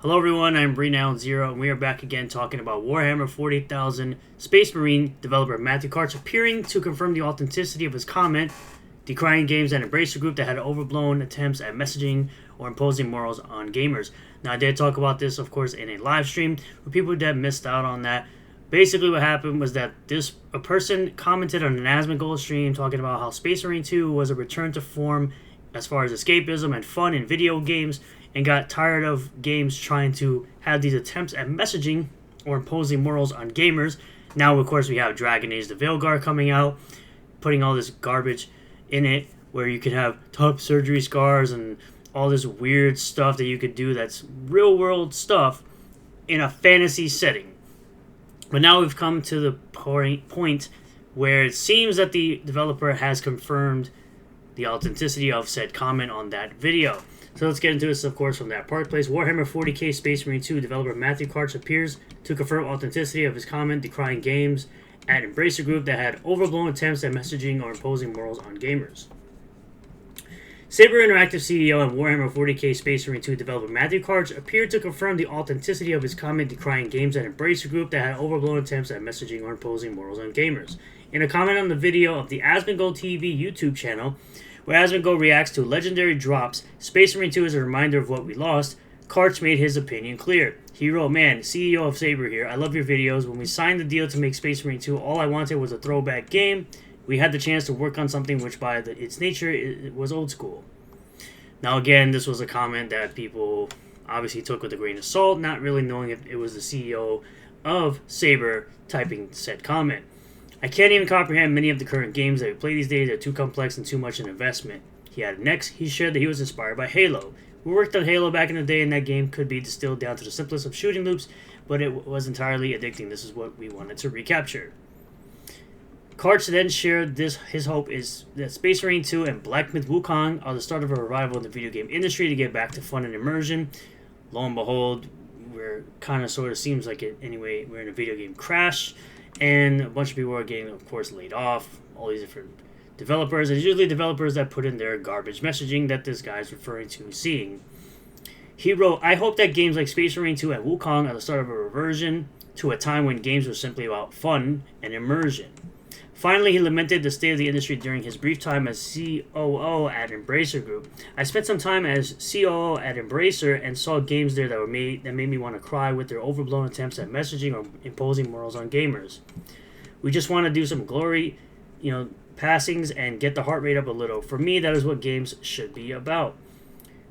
Hello everyone, I'm Renown0 and we are back again talking about Warhammer 40,000 Space Marine developer Matthew Karch appearing to confirm the authenticity of his comment decrying games that embrace a group that had overblown attempts at messaging or imposing morals on gamers. Now I did talk about this of course in a live stream for people that missed out on that. Basically what happened was that a person commented on an Asmongold stream talking about how Space Marine 2 was a return to form as far as escapism and fun in video games, and got tired of games trying to have these attempts at messaging or imposing morals on gamers. Now, of course, we have Dragon Age the Veilguard coming out, putting all this garbage in it, where you can have top surgery scars and all this weird stuff that you could do that's real-world stuff in a fantasy setting. But now we've come to the point where it seems that the developer has confirmed the authenticity of said comment on that video. So let's get into this, of course, from that Park Place. Warhammer 40k Space Marine 2 developer Matthew Karch appears to confirm authenticity of his comment decrying games at Embracer Group that had overblown attempts at messaging or imposing morals on gamers. Saber Interactive CEO and Warhammer 40k Space Marine 2 developer Matthew Karch appeared to confirm the authenticity of his comment decrying games at Embracer Group that had overblown attempts at messaging or imposing morals on gamers. In a comment on the video of the Asmongold TV YouTube channel, where Asmongold reacts to legendary drops, Space Marine 2 is a reminder of what we lost, Karch made his opinion clear. He wrote, "Man, CEO of Saber here, I love your videos. When we signed the deal to make Space Marine 2, all I wanted was a throwback game. We had the chance to work on something which by its nature it was old school." Now again, this was a comment that people obviously took with a grain of salt, not really knowing if it was the CEO of Saber typing said comment. "I can't even comprehend many of the current games that we play these days. They're too complex and too much an investment." He added next, he shared that he was inspired by Halo. "We worked on Halo back in the day and that game could be distilled down to the simplest of shooting loops, but it was entirely addicting. This is what we wanted to recapture." Karch then shared his hope is that Space Marine 2 and Black Myth Wukong are the start of a revival in the video game industry to get back to fun and immersion. Lo and behold, we're kind of sort of seems like it anyway. We're in a video game crash. And a bunch of people are getting, of course, laid off. All these different developers. It's usually developers that put in their garbage messaging that this guy's referring to seeing. He wrote, "I hope that games like Space Marine 2 and Wukong are the start of a reversion to a time when games were simply about fun and immersion." Finally, he lamented the state of the industry during his brief time as COO at Embracer Group. "I spent some time as COO at Embracer and saw games there that made me want to cry with their overblown attempts at messaging or imposing morals on gamers. We just want to do some glory, passings and get the heart rate up a little. For me, that is what games should be about."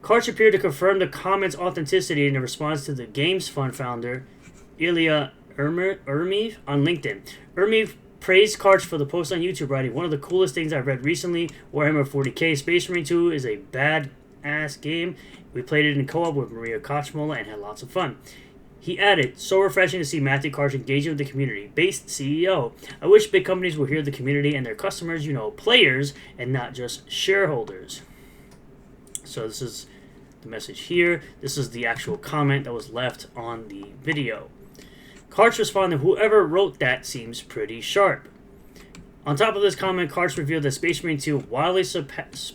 Karch appeared to confirm the comment's authenticity in a response to the Games Fund founder Ilya Ermiev on LinkedIn. Ermiev praised Karch for the post on YouTube, writing, "One of the coolest things I've read recently. Warhammer 40k Space Marine 2 is a bad-ass game. We played it in co-op with Maria Kochmola and had lots of fun." He added, "So refreshing to see Matthew Karch engaging with the community. Based CEO. I wish big companies would hear the community and their customers, players, and not just shareholders." So this is the message here. This is the actual comment that was left on the video. Karch responded, "Whoever wrote that seems pretty sharp." On top of this comment, Karch revealed that Space Marine 2 wildly surpassed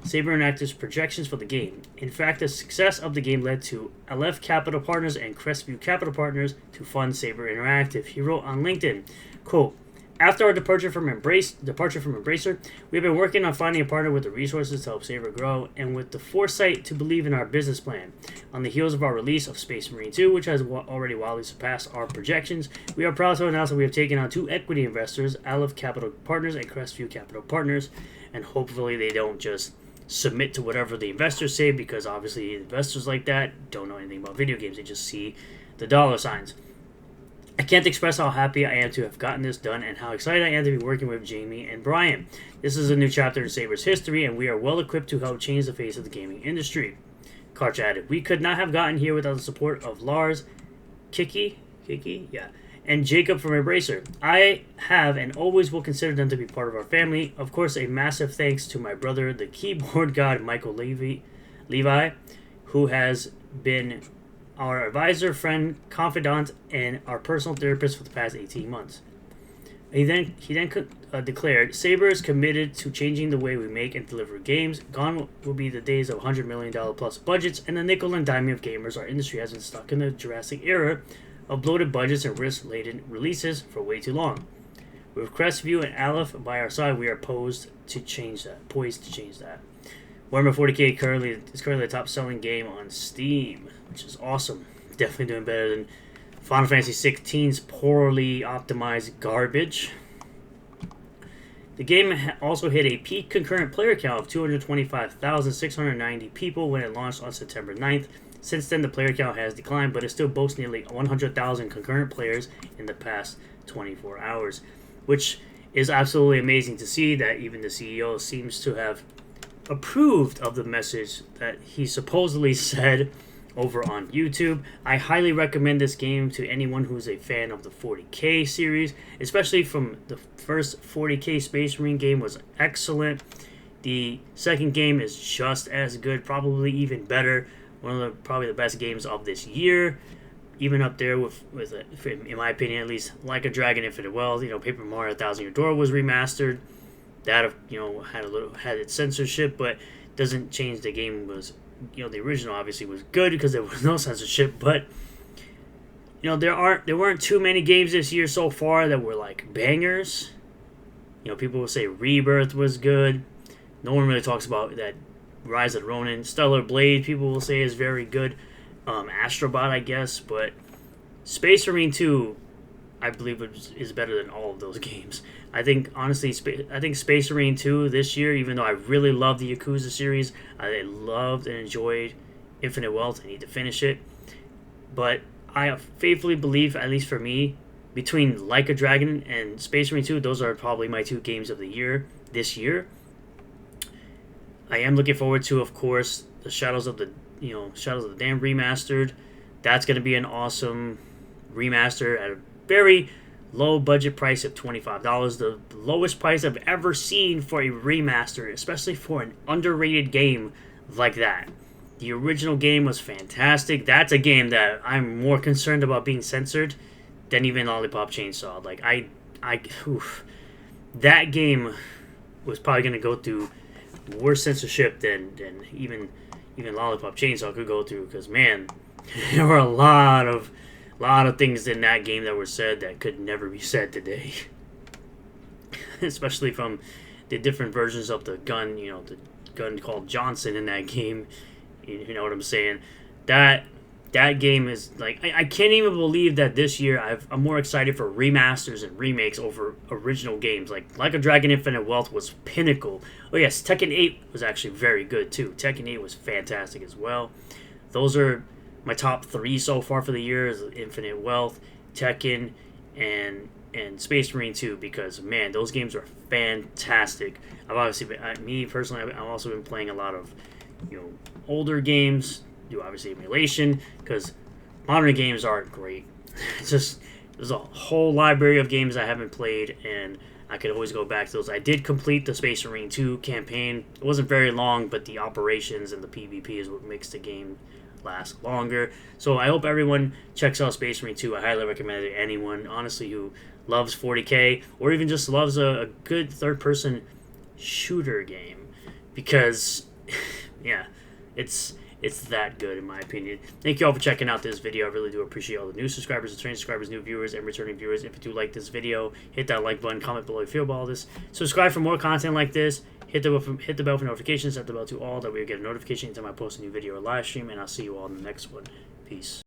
Saber Interactive's projections for the game. In fact, the success of the game led to Aleph Capital Partners and Crestview Capital Partners to fund Saber Interactive. He wrote on LinkedIn, quote, "After our departure from Embracer, we have been working on finding a partner with the resources to help Saber grow and with the foresight to believe in our business plan. On the heels of our release of Space Marine 2, which has already wildly surpassed our projections, we are proud to announce that we have taken on 2 equity investors, Aleph Capital Partners and Crestview Capital Partners, and hopefully they don't just submit to whatever the investors say, because obviously investors like that don't know anything about video games. They just see the dollar signs. I can't express how happy I am to have gotten this done and how excited I am to be working with Jamie and Brian. This is a new chapter in Saber's history, and we are well equipped to help change the face of the gaming industry." Karch added, "We could not have gotten here without the support of Lars, Kiki, and Jacob from Embracer. I have and always will consider them to be part of our family. Of course, a massive thanks to my brother, the keyboard god Michael Levi, who has been our advisor, friend, confidant, and our personal therapist for the past 18 months. He then declared, Saber is committed to changing the way we make and deliver games. Gone will be the days of $100 million plus budgets and the nickel and dime of gamers. Our industry has been stuck in the Jurassic era of bloated budgets and risk-laden releases for way too long. With Crestview and Aleph by our side, we are poised to change that. Warhammer 40k is currently the top-selling game on Steam, which is awesome. Definitely doing better than Final Fantasy XVI's poorly optimized garbage. The game also hit a peak concurrent player count of 225,690 people when it launched on September 9th. Since then, the player count has declined, but it still boasts nearly 100,000 concurrent players in the past 24 hours, which is absolutely amazing to see that even the CEO seems to have approved of the message that he supposedly said over on YouTube. I highly recommend this game to anyone who's a fan of the 40k series, especially from the first 40k Space Marine game was excellent. The second game is just as good, probably even better. One of probably the best games of this year, even up there with in my opinion at least, Like a Dragon: Infinite Wealth. Paper Mario: 1,000 Year Door was remastered. That had its censorship, but doesn't change the game. Was the original obviously was good because there was no censorship, but there weren't too many games this year so far that were like bangers. People will say Rebirth was good. No one really talks about that. Rise of the Ronin, Stellar Blade, people will say is very good. Astrobot, I guess, but Space Marine 2, I believe, is better than all of those games. I think, honestly, Space Marine 2 this year, even though I really love the Yakuza series, I loved and enjoyed Infinite Wealth. I need to finish it. But I faithfully believe, at least for me, between Like a Dragon and Space Marine 2, those are probably my two games of the year this year. I am looking forward to, of course, the Shadows of the Dam remastered. That's going to be an awesome remaster at a very low budget price of $25. The lowest price I've ever seen for a remaster, especially for an underrated game like that. The original game was fantastic. That's a game that I'm more concerned about being censored than even Lollipop Chainsaw. Like that game was probably going to go through worse censorship than even Lollipop Chainsaw could go through, because man, there were a lot of things in that game that were said that could never be said today. Especially from the different versions of the gun, the gun called Johnson in that game. You know what I'm saying? That game is like, I can't even believe that this year I'm more excited for remasters and remakes over original games. Like a Dragon: Infinite Wealth was pinnacle. Oh yes, Tekken 8 was actually very good too. Tekken 8 was fantastic as well. Those are my top 3 so far for the year: is Infinite Wealth, Tekken, and Space Marine 2, because man, those games are fantastic. I've obviously me personally, I've also been playing a lot of older games. Do obviously emulation, because modern games aren't great. It's just, there's a whole library of games I haven't played, and I could always go back to those. I did complete the Space Marine 2 campaign. It wasn't very long, but the operations and the PvP is what makes the game last longer. So I hope everyone checks out Space Marine 2. I highly recommend it to anyone, honestly, who loves 40k, or even just loves a good third-person shooter game, because yeah, it's that good, in my opinion. Thank you all for checking out this video. I really do appreciate all the new subscribers, returning subscribers, new viewers, and returning viewers. If you do like this video, hit that like button, comment below how you feel about all this. Subscribe for more content like this. Hit the bell for notifications. Set the bell to all, that way you get a notification anytime I post a new video or live stream. And I'll see you all in the next one. Peace.